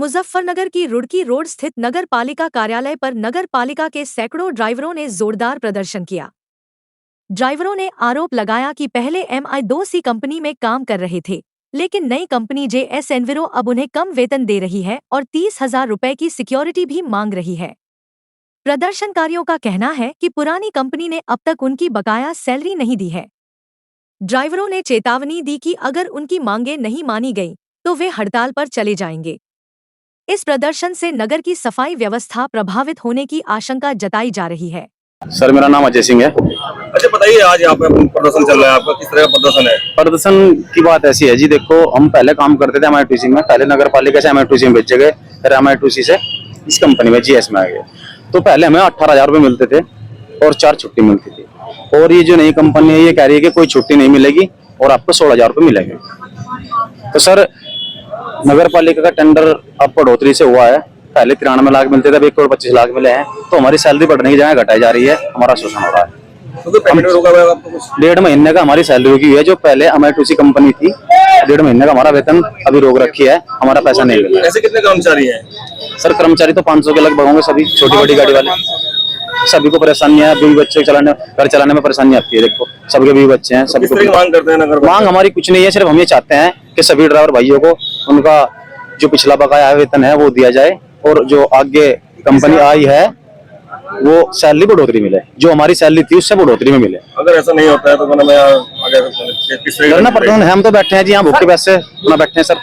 मुजफ्फरनगर की रुड़की रोड स्थित नगर पालिका कार्यालय पर नगर पालिका के सैकड़ों ड्राइवरों ने जोरदार प्रदर्शन किया। ड्राइवरों ने आरोप लगाया कि पहले MI2C कंपनी में काम कर रहे थे, लेकिन नई कंपनी JS एनविरो अब उन्हें कम वेतन दे रही है और 30,000 रुपए की सिक्योरिटी भी मांग रही है। प्रदर्शनकारियों का कहना है कि पुरानी कंपनी ने अब तक उनकी बकाया सैलरी नहीं दी है। ड्राइवरों ने चेतावनी दी कि अगर उनकी मांगें नहीं मानी गईं, तो वे हड़ताल पर चले जाएंगे। इस प्रदर्शन से नगर की सफाई व्यवस्था प्रभावित होने की आशंका जताई जा रही है। सर, मेरा नाम अजय सिंह है। अच्छा, बताइए आज यहाँ पे प्रदर्शन चल रहा है, आपका किस तरह का प्रदर्शन है? प्रदर्शन की बात ऐसी है जी, देखो हम पहले काम करते थे MI2C में, पहले नगर पालिका से MI2C में भेजे गए, फिर MI2C से इस कंपनी में GS में आ गए। तो पहले हमें 18,000 रुपये मिलते थे और 4 छुट्टी मिलती थी, और ये जो नई कंपनी है ये कह रही है कि कोई छुट्टी नहीं मिलेगी और आपको 16,000 रुपये मिलेंगे। तो सर, नगर पालिका का टेंडर अब बढ़ोतरी से हुआ है, पहले 93 लाख मिलते थे, अब 1,25,00,000 मिले हैं, तो हमारी सैलरी बढ़ने की जगह घटाई जा रही है, हमारा शोषण हो रहा है। तो पेमेंट में रोका हुआ है आपको कुछ? 1.5 महीने का हमारी सैलरी रुकी हुई है, जो पहले MI2C कंपनी थी, 1.5 महीने का हमारा वेतन अभी रोक रखी है, हमारा पैसा नहीं मिला। ऐसे कितने कर्मचारी हैं? सर, कर्मचारी तो 500 के लगभग होंगे, सभी छोटी बड़ी गाड़ी वाले, सभी को परेशानियां है, बीवी बच्चे चलाने, घर चलाने में परेशानी आती है। देखो सबके बीवी बच्चे हैं, सभी को मांग करते हैं नगर? मांग हमारी कुछ नहीं है, सिर्फ हम ये चाहते हैं कि सभी ड्राइवर भाइयों को उनका जो पिछला बकाया वेतन है वो दिया जाए, और जो आगे कंपनी आई है वो सैलरी बढ़ोतरी मिले, जो हमारी सैलरी थी उससे बढ़ोतरी में मिले। अगर ऐसा नहीं होता है तो मैं आगे किस तरह करना पड़ता है। हम तो बैठे हैं जी यहाँ, भूख के पैसे अपना बैठे हैं सर,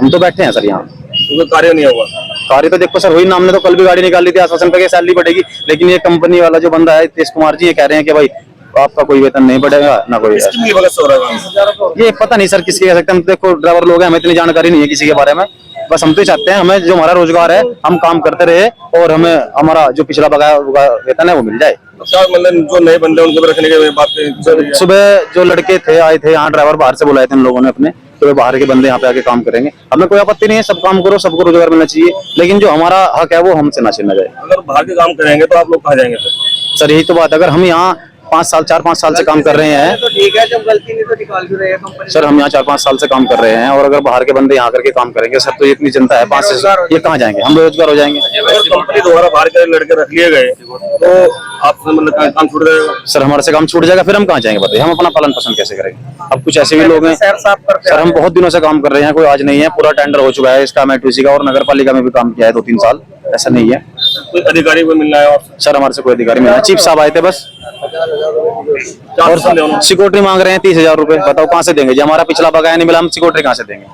हम तो बैठे हैं सर यहाँ। तो कार्य नहीं होगा? कार्य तो देखो सर, वही नाम ने तो कल भी गाड़ी निकाली थी आश्वासन पे सैलरी बढ़ेगी, लेकिन ये कंपनी वाला जो बंदा है तेज कुमार जी, ये कह रहे हैं कि भाई आपका कोई वेतन नहीं बढ़ेगा ना कोई। ये पता नहीं सर किसकी कह सकते हैं, देखो ड्राइवर लोग हैं, हमें इतनी जानकारी नहीं है किसी के बारे में, बस हम तो चाहते हैं हमें जो हमारा रोजगार है हम काम करते रहे और हमें हमारा जो पिछला बकाया वेतन है वो मिल जाए। मतलब जो नए बंदे उनको रखने की बात? सुबह जो लड़के थे आए थे यहाँ, ड्राइवर बाहर से बुलाए थे इन लोगों ने अपने, तो बाहर के बंदे यहाँ पे आके काम करेंगे, हमें कोई आपत्ति नहीं है, सब काम करो, सबको रोजगार मिलना चाहिए, लेकिन जो हमारा हक है वो हमसे ना छीना जाए। अगर बाहर के काम करेंगे तो आप लोग कहाँ जाएंगे सर? यही तो बात, अगर हम यहाँ 4-5 साल से काम कर रहे हैं तो ठीक है, जब गलती नहीं तो निकाल क्यों रहे हैं? सर, हम यहाँ 4-5 साल से काम कर रहे हैं, और अगर बाहर के बंदे यहाँ करके काम करेंगे सर, तो इतनी जनता है 5 से, ये कहाँ जाएंगे? हम बेरोजगार हो जाएंगे। अगर कंपनी द्वारा बाहर के लड़के रख लिए गए तो आपसे मतलब काम छूट जाएगा? सर, हमारे से काम छूट जाएगा, फिर हम कहाँ जाएंगे बताइए? हम अपना पालन पोषण कैसे करेंगे? अब कुछ ऐसे भी लोग हैं सर, हम बहुत दिनों से काम कर रहे हैं, कोई आज नहीं है, पूरा टेंडर हो चुका है इसका MI2C का, और नगर पालिका में भी काम किया है 2-3 साल, ऐसा नहीं है। कोई अधिकारी को मिलना है सर? हमारे से कोई अधिकारी मिला, चीफ साहब आए थे बस, और सिक्योरिटी मांग रहे हैं 30,000 रुपए, बताओ कहाँ से देंगे जी? हमारा पिछला बकाया नहीं मिला, हम सिक्योरिटी कहाँ से देंगे?